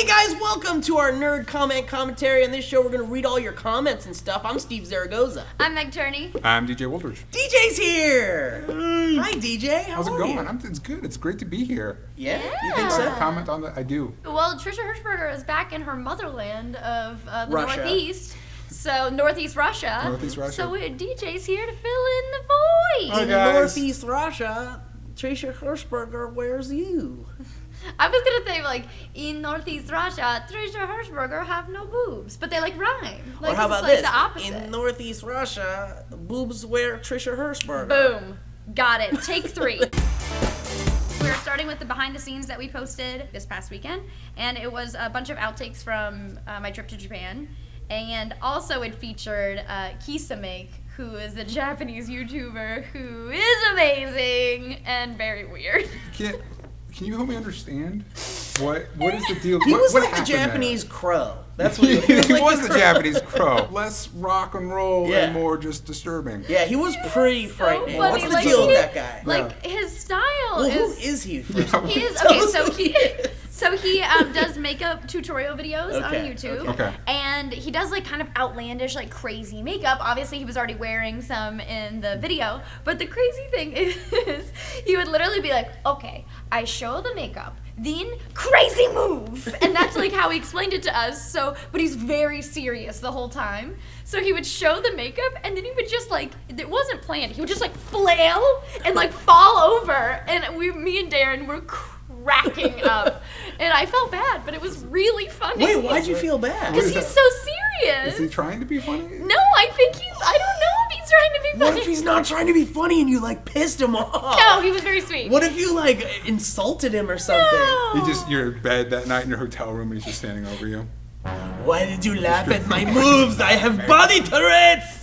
Hey guys, welcome to our nerd comment commentary. On this show, we're going to read all your comments and stuff. I'm Steve Zaragoza. I'm Meg Turney. I'm DJ Woldridge. DJ's here. Hi, DJ. How's it going? It's good. It's great to be here. Yeah? You think so? Comment on that? I do. Well, Trisha Hirschberger is back in her motherland of the Russia. Northeast. So, Northeast Russia. Northeast Russia. So, DJ's here to fill in the void. Hi, In guys. Northeast Russia, Trisha Hirschberger wears you. I was going to say, like, in Northeast Russia, Trisha Hirschberger have no boobs. But they, like, rhyme. Like, Or how about it's, like, this? the opposite. In Northeast Russia, boobs wear Trisha Hirschberger. Boom. Got it. Take 3. We're starting with the behind the scenes that we posted this past weekend. And it was a bunch of outtakes from my trip to Japan. And also it featured Kisamake, who is a Japanese YouTuber who is amazing and very weird. Can you help me understand? What is the deal? He was what like the happened Japanese there? crow. That's what he was. He Like was the Japanese crow. Less rock and roll Yeah. and more just disturbing. Yeah, he was pretty frightening. funny. What's the Like, deal he- with that guy? Like, his style Well, who is... is he? First? Yeah. He is Tell okay. us So who he, he is. so he does makeup tutorial videos on Okay, YouTube. okay. And he does like kind of outlandish, like crazy makeup. Obviously, he was already wearing some in the video. But the crazy thing is, he would literally be like, "Okay, I show the makeup, then crazy move," and that's like how he explained it to us. So, but he's very serious the whole time. So he would show the makeup, and then he would just like, it wasn't planned. He would just like flail and like fall over, and me and Darren were cracking up, and I felt bad, but it was really funny. Wait, why'd you feel bad? Because he's so serious. Is he trying to be funny? No, I think I don't know if he's trying to be funny. What if he's not trying to be funny and you like pissed him off? No, he was very sweet. What if you like insulted him or something? No. You're in bed that night in your hotel room and he's just standing over you. Why did you laugh at my moves? I have body Tourette's!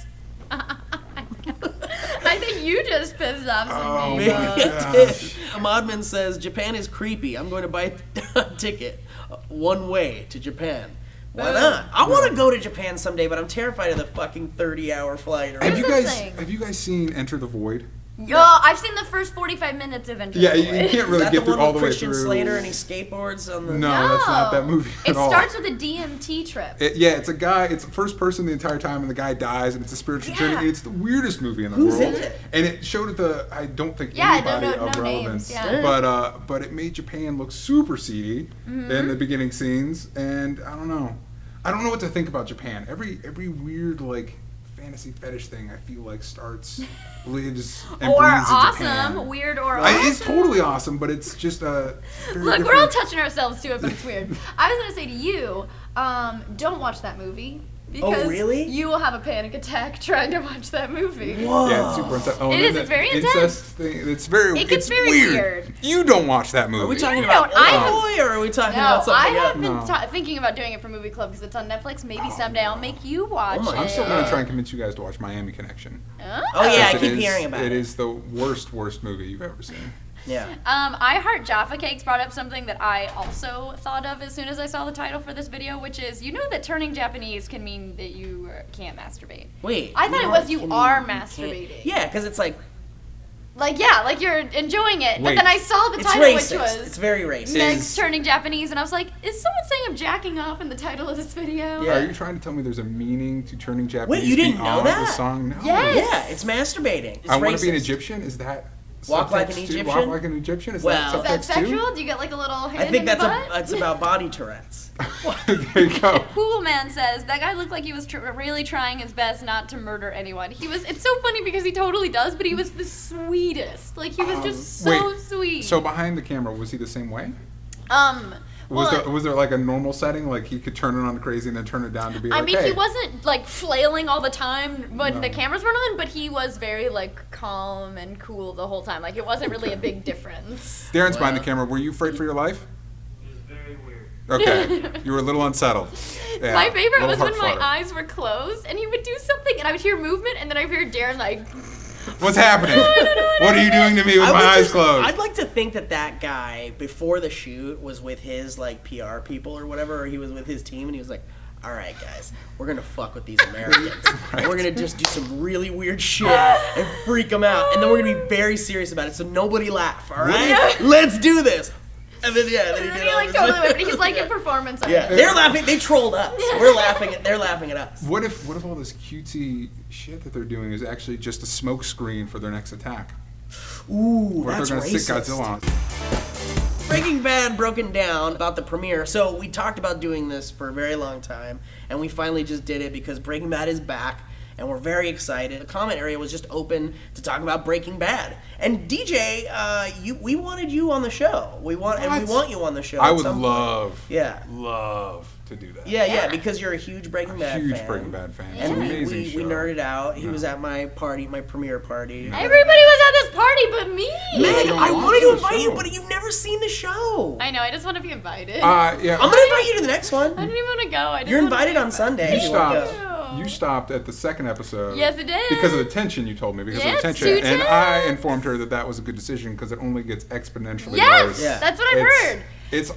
I think you just pissed off some Oh, Maybe people. my I gosh. did. Modman says, Japan is creepy. I'm going to buy a ticket one way to Japan. Why not? I want to go to Japan someday, but I'm terrified of the fucking 30-hour flight. Or Have Here's you guys seen Enter the Void? Yo, I've seen the first 45 minutes of Enter Yeah, the you Void. can't Is really that get the through one all the with way Christian through. Slater and he skateboards on the... No, that's not that movie It at all. starts with a DMT trip. It's a guy, it's the first person the entire time, and the guy dies, and it's a spiritual Yeah. journey. It's the weirdest movie in the Who's world. in it? And it showed at I don't think Yeah, I don't anybody know- of no relevance. names, yeah. But it made Japan look super seedy in the beginning scenes, and I don't know. I don't know what to think about Japan. Every weird, like, fantasy fetish thing I feel like lives and Or breathes in awesome, Japan. weird or awesome. It's totally awesome, but it's just a very Look, we're all different- touching ourselves to it, but it's weird. I was gonna say to you, don't watch that movie because really? you will have a panic attack trying to watch that movie. Whoa. Yeah, it's super intense. Oh, It and is, then it's very the intense. incest thing, It gets it's very weird. You don't watch that movie. Are we talking No, about I Old Boy, or are we talking No, about something I have else? been thinking about doing it for Movie Club because it's on Netflix. Maybe someday I'll make you watch Oh my it. I'm still going to try and convince you guys to watch Miami Connection. Oh yeah, I Because keep it is- hearing about it. It is the worst movie you've ever seen. Yeah. I Heart Jaffa Cakes brought up something that I also thought of as soon as I saw the title for this video, which is, you know that turning Japanese can mean that you can't masturbate. Wait. I thought it was you can- are can't- masturbating. Yeah, because it's like, Like, yeah, like you're enjoying it. But Wait. then I saw the it's title, racist. which was It's very racist. Meg's turning Japanese, and I was like, is someone saying I'm jacking off in the title of this video? Yeah. Are you trying to tell me there's a meaning to turning Japanese you didn't know beyond that? the song? No. Yes. Yeah, it's masturbating. It's I want to be an racist. Egyptian? Is that Walk like an subtext too? Egyptian? Walk like an Egyptian? Is Well- that Is that subtext too? sexual? Do you get like a little hand I think in that's the butt? it's about body Tourette's. There you go. Cool Man says that guy looked like he was really trying his best not to murder anyone. It's so funny because he totally does, but he was the sweetest. Like he was just so wait, sweet. So behind the camera, was he the same way? Well, Was there like a normal setting, like he could turn it on crazy and then turn it down to be I like, mean, hey. he wasn't like flailing all the time when No. the cameras weren't on, but he was very like calm and cool the whole time. Like it wasn't really a big difference. Darren's behind the camera. Were you afraid for your life? It was very weird. Okay. You were a little unsettled. Yeah, My favorite a was little when heart my flutter. eyes were closed and he would do something and I would hear movement and then I would hear Darren like, What's happening? What are you doing to me with I my would eyes just- closed? I'd like to think that guy before the shoot was with his like PR people or whatever, or he was with his team, and he was like, "All right, guys, we're gonna fuck with these Americans. Right. We're gonna just do some really weird shit and freak them out, and then we're gonna be very serious about it, so nobody laugh. All right, let's do this." And then, yeah, And then he like totally went, but he's like in performance art. Yeah, they're laughing. They trolled us. We're laughing. They're laughing at us. What if all this cutesy shit that they're doing is actually just a smoke screen for their next attack? Ooh, Or if that's they're gonna stick racist. Godzilla on. Breaking Bad broken down about the premiere. So we talked about doing this for a very long time, and we finally just did it because Breaking Bad is back, and we're very excited. The comment area was just open to talk about Breaking Bad. And DJ, we wanted you on the show. We want you on the show. I at would some point. love to do that. Yeah, because you're a huge Breaking Bad Huge fan. Breaking Bad fan. It's And an we amazing show. nerded out. He Yeah. was at my party, my premiere party. Everybody was at this party but me. Man, You I don't wanted to watch the invite you, show. but you've never seen the show. I know, I just want to be invited. Yeah. I'm gonna invite you to the next I one. didn't even want to go. I didn't You're wanna invited be on Sunday. You if you wanna stopped. go. Oh. You stopped at the second episode. Yes, I did. Because of the tension, you told me. Because Yes, of the tension, too and tense. I informed her that was a good decision because it only gets exponentially Yes, worse. Yeah. that's what I've heard. It's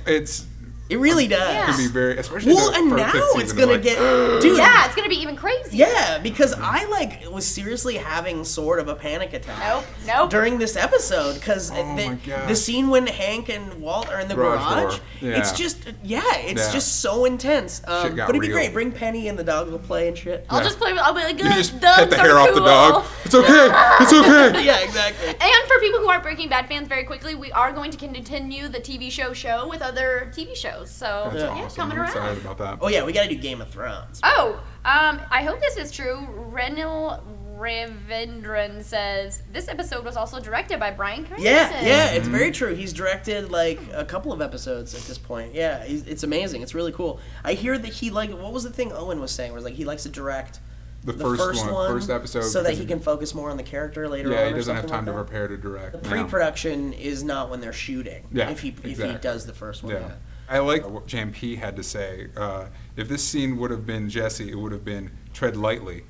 It really does. Yeah. can be very, especially Well, the and first now fifth it's season gonna is get, like, dude. Yeah, it's gonna be even crazy. Yeah, because I was seriously having sort of a panic attack. Nope. During this episode, because Oh my gosh. the scene when Hank and Walt are in the Garage garage, door. Yeah. it's just Yeah. just so intense. Shit got but it'd be real. great. Bring Penny and the dogs will play and shit. I'll Yeah. just play with. I'll be like, you just dogs pet the are hair off the cool. dog. It's okay. It's okay. Yeah, exactly. And for people who aren't Breaking Bad fans, very quickly, we are going to continue the TV show with other TV shows. So That's yeah, awesome. coming I'm around. excited about that. Oh yeah, we gotta do Game of Thrones. Oh, I hope this is true. Renil Ravindran says this episode was also directed by Bryan Cranston. Yeah, it's very true. He's directed like a couple of episodes at this point. Yeah, it's amazing. It's really cool. I hear that he what was the thing Owen was saying? Was like he likes to direct The first episode. so that because he can focus more on the character later on. Yeah, he or doesn't have something time to like that. prepare to direct. The Yeah. pre-production is not when they're shooting. Yeah, if he exactly. does the first one. Yeah. I like what JMP had to say. If this scene would have been Jesse, it would have been tread lightly,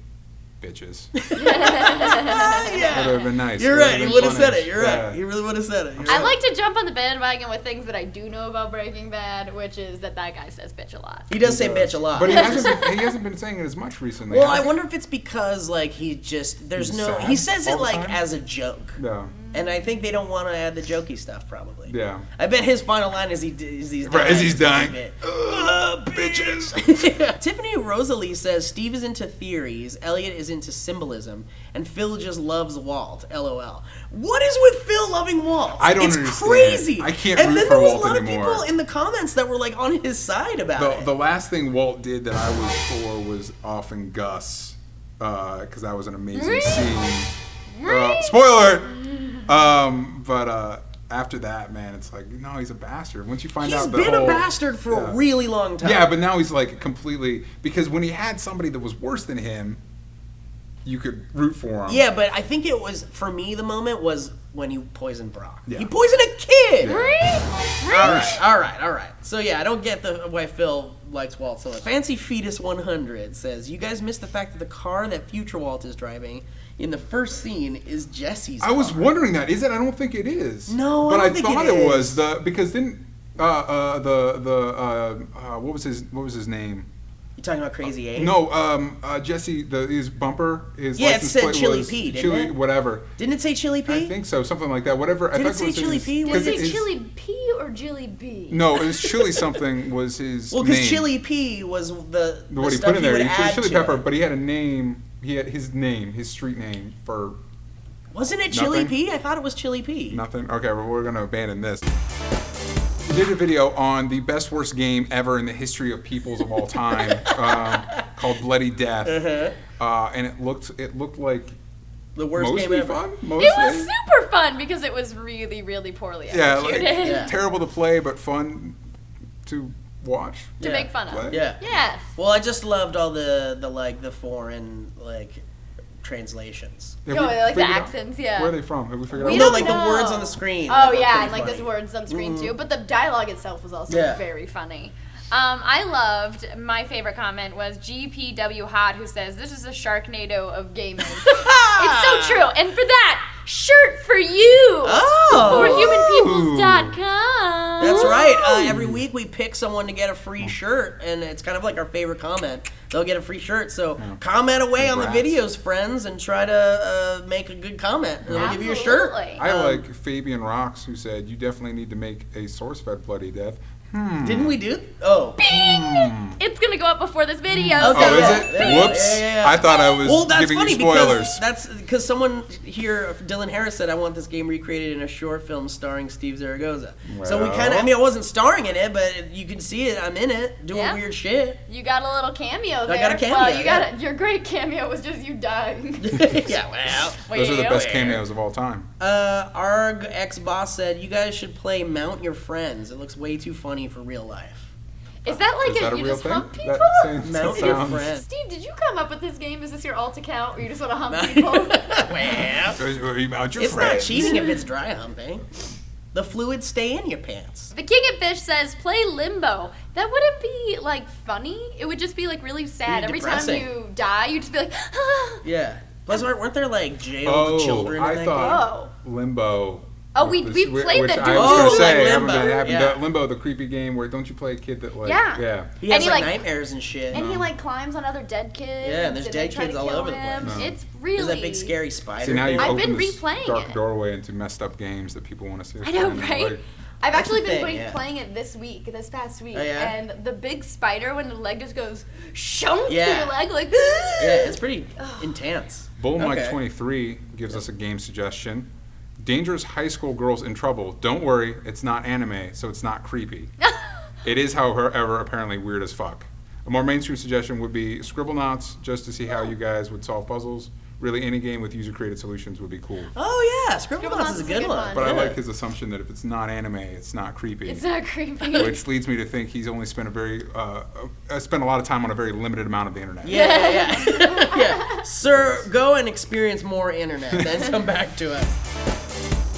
bitches. That would have been nice. You're It right. He been would have funny. said it. You're Yeah. right. He really would have said it. You're I right. like to jump on the bandwagon with things that I do know about Breaking Bad, which is that guy says bitch a lot. He does say He bitch does. a lot. But he hasn't been saying it as much recently. Well, I has he? wonder if it's because like he just there's He's no sad he says all it the like time? as a joke. Yeah. And I think they don't want to add the jokey stuff, probably. Yeah. I bet his final line is he's Right, as he's dying. dying. Bitches. Tiffany Rosalie says Steve is into theories, Elliot is into symbolism, and Phil just loves Walt. LOL. What is with Phil loving Walt? I don't it's understand. crazy. I can't And root then for there was Walt a lot anymore. of people in the comments that were like on his side about it. The last thing Walt did that I was for was off and Gus, because that was an amazing scene. Spoiler! But after that, man, it's like, no, he's a bastard. Once you find He's out the been whole, a bastard for a Yeah. really long time. Yeah, but now he's like completely, because when he had somebody that was worse than him, you could root for him. Yeah, but I think it was, for me, the moment was when he poisoned Brock. Yeah. He poisoned a kid! Yeah. All right. So yeah, I don't get why Phil likes Walt so much. Fancy Fetus 100 says, you guys missed the fact that the car that future Walt is driving in the first scene is Jesse's I was car. wondering that. Is it? I don't think it is. No, but I don't think thought it it was is. because then what was his name? You talking about Crazy Eight? No, Jesse, his bumper, his Yeah, it license said plate Chili was P, didn't Chili, it? whatever. Didn't it say Chili P? I think so, something like that. Whatever. Did I it thought say was Chili his- P? Was because it his- Chili P or Chili B? No, it was Chili something was his Well, name. because Chili P was the What he stuff put in there, would he add said Chili to Pepper, it. but he had a name. He had his name, his street name for Wasn't it Chili Nothing? P? I thought it was Chili P. nothing. Okay, well, we're gonna abandon this. We did a video on the best worst game ever in the history of peoples of all time, called Bloody Death, and it looked like The worst mostly game ever. fun. It Mostly, was super fun because it was really, really poorly yeah, executed. like Yeah. terrible to play, but fun to watch. to Yeah. make fun of. Play. Yeah. Yes. Well, I just loved all the foreign translations. Have No, we like the figured out accents, yeah. Where are they from? Have we figured We out? No, don't like the know. words on the screen. Oh were yeah, pretty and like funny. there's words on screen too, but the dialogue itself was also Yeah. very funny. I loved, my favorite comment was GPW Hot, who says, this is a Sharknado of gaming. It's so true. And for that, shirt for you. Oh. For humanpeoples.com. That's right. Every week we pick someone to get a free shirt, and it's kind of like our favorite comment. They'll get a free shirt. So comment away on the videos, friends, and try to make a good comment, and we'll give you a shirt. I like Fabian Rocks, who said, "You definitely need to make a SourceFed Bloody Death." Didn't we do? Oh. Bing! It's gonna go up before this video. Okay. So Oh, is it? Yeah. Whoops. Yeah. I thought I was That's giving funny you spoilers. because someone here, Dylan Harris, said I want this game recreated in a short film starring Steve Zaragoza. So we kind of, I wasn't starring in it, but you can see it. I'm in it doing weird shit. You got a little cameo there. I got a cameo. Well, you got your great cameo was just you dying. Yeah, well. Those are the best cameos of all time. Arg ex-boss said, you guys should play Mount Your Friends. It looks way too funny for real life. Is that like Is that a you real just thing? hump people? Mount your friends. Steve, did you come up with this game? Is this your alt account or you just want to hump people? Well, it's not cheating if it's dry humping. The fluids stay in your pants. The King of Fish says, play Limbo. That wouldn't be, like, funny. It would just be, like, really sad. Really Every time depressing. you die, you'd just be like, ah. Yeah. Plus, weren't there, like, jailed children in that I thought game? Limbo. Oh, we played which the I was going to say, like I haven't Limbo. been having Yeah. Limbo, the creepy game where don't you play a kid that like Yeah. He has, And he, like, like- nightmares and shit. And he, like, climbs on other dead kids. Yeah, and there's they dead try kids to all kill over the him. place. It's really... There's that big scary spider. See, now you've I've opened been this replaying dark it. doorway into messed up games that people want to see. I know, again, right? like- I've That's actually the been thing, playing it this past week, Oh, yeah? and the big spider, when the leg just goes shunk through Yeah. your leg, like, Yeah, it's pretty intense. Bull Mike Okay. 23 gives us a game suggestion. Dangerous high school girls in trouble. Don't worry, it's not anime, so it's not creepy. It is, however, apparently weird as fuck. A more mainstream suggestion would be Scribblenauts, just to see how you guys would solve puzzles. Really, any game with user-created solutions would be cool. Oh yeah, Scribblenauts is a good one. But I Yeah. like his assumption that if it's not anime, it's not creepy. it's not creepy. Which leads me to think he's only spent spent a lot of time on a very limited amount of the internet. Yeah. Yeah. Sir, go and experience more internet, then come back to us.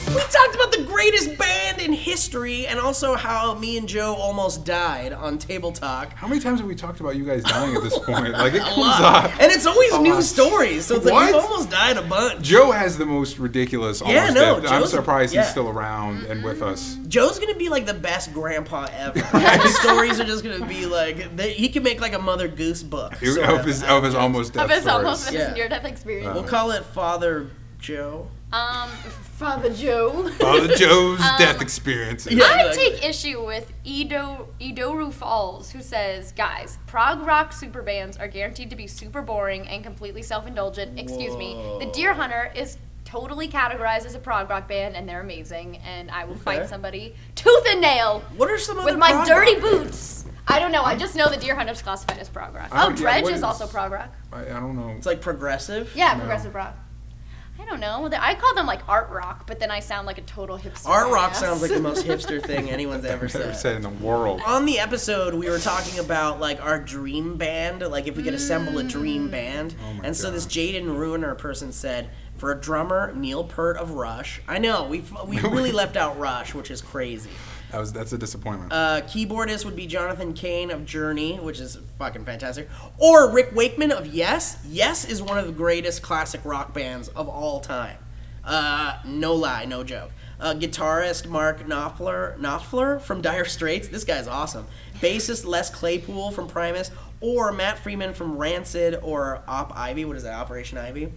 We talked about the greatest band in history and also how me and Joe almost died on Table Talk. How many times have we talked about you guys dying at this point? Like, it A comes lot. up. And it's always a new lot. stories, so it's like What? we've almost died a bunch. Joe has the most ridiculous almost Yeah, no, death. I'm Joe's- surprised yeah. he's still around and with us. Joe's gonna be like the best grandpa ever. His stories are just gonna be like, he could make like a Mother Goose book. sort Of his almost death Of his stories. almost Yeah. near-death experience. We'll call it Father Joe. Father Joe. Father Joe's death experience. Yeah. I exactly. take issue with Idoru Falls, who says, guys, prog rock super bands are guaranteed to be super boring and completely self-indulgent. Excuse me. The Deer Hunter is totally categorized as a prog rock band, and they're amazing, and I will fight somebody tooth and nail What are some other with my prog dirty rock boots. I don't know. I just know the Deer Hunter's classified as prog rock. I Oh, don't- yeah, Dredge what is is- also prog rock. I don't know. It's like progressive. Yeah, progressive rock. I don't know. I call them like art rock, but then I sound like a total hipster. Art rock ass. sounds like the most hipster thing anyone's ever I've ever said. said in the world. On the episode, we were talking about like our dream band, like if we could assemble a dream band. Oh my and so this gosh. Jaden Ruiner person said, for a drummer, Neil Peart of Rush. I know we really left out Rush, which is crazy. That's a disappointment. Keyboardist would be Jonathan Cain of Journey, which is fucking fantastic. Or Rick Wakeman of Yes. Yes is one of the greatest classic rock bands of all time. No lie, no joke. Guitarist Mark Knopfler from Dire Straits. This guy's awesome. Bassist Les Claypool from Primus. Or Matt Freeman from Rancid or Op Ivy. What is that, Operation Ivy?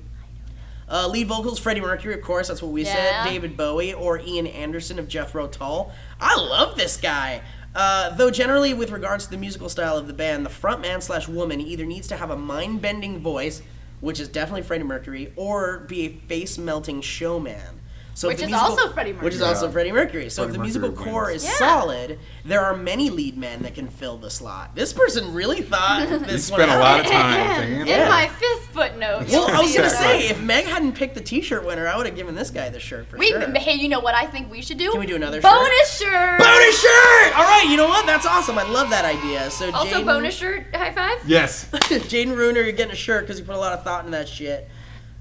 Lead vocals, Freddie Mercury, of course, that's what we Yeah. said. David Bowie or Ian Anderson of Jethro Tull. I love this guy. Though generally, with regards to the musical style of the band, the frontman / woman either needs to have a mind-bending voice, which is definitely Freddie Mercury, or be a face-melting showman. So if Which the is also Freddie Which is Mercury. also Freddie Mercury. So if Freddie the musical Mercury core wins. is Yeah. solid, there are many lead men that can fill the slot. This person really thought You this one spent a out. lot of time thinking In about my fifth footnote. Well, I was you'll gonna see say, that. if Meg hadn't picked the T-shirt winner, I would have given this guy the shirt for sure. Hey, you know what I think we should do? Can we do another bonus shirt? Bonus shirt! All right, you know what? That's awesome. I love that idea. So Also, Jaden, bonus shirt. High five. Yes. Jaden Ruiner, you're getting a shirt because you put a lot of thought into that shit.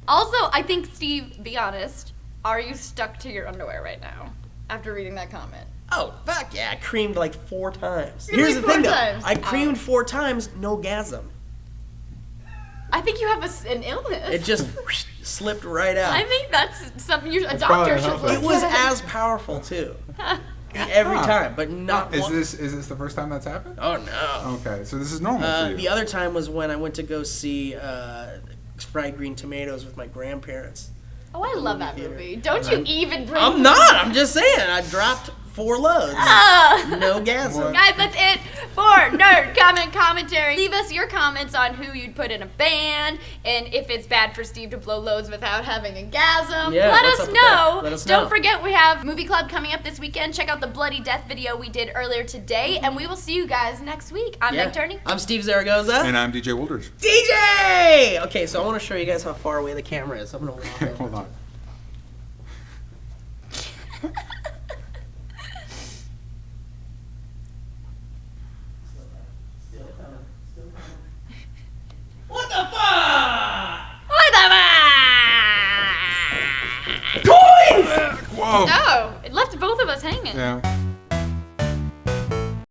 Also, I think Steve, be honest. Are you stuck to your underwear right now after reading that comment? Oh, fuck yeah. I creamed like 4 times. You Here's like the thing, 4 though. times? I creamed 4 times, no gasm. I think you have an illness. It just slipped right out. I think that's something a probably doctor should helpful. look It was at. as powerful, too. every time, but not Is one. this the first time that's happened? Oh no. Okay, so this is normal for you. The other time was when I went to go see Fried Green Tomatoes with my grandparents. Oh, I love that theater. movie. Don't you even bring I'm not. I'm just saying. I dropped 4 loads. No gas. What? Guys, that's it for Nerd Comment Commentary. Leave us your comments on who you'd put in a band and if it's bad for Steve to blow loads without having a gasm. Yeah, Let what's us up with know. that? Let us know. Don't forget we have Movie Club coming up this weekend. Check out the Bloody Death video we did earlier today, and we will see you guys next week. I'm Meg Turney. I'm Steve Zaragoza. And I'm DJ Wolders. DJ! Okay, so I want to show you guys how far away the camera is. I'm going to walk over. Hold on. What the fuck? What the Coins! Whoa! No, it left both of us hanging. Yeah.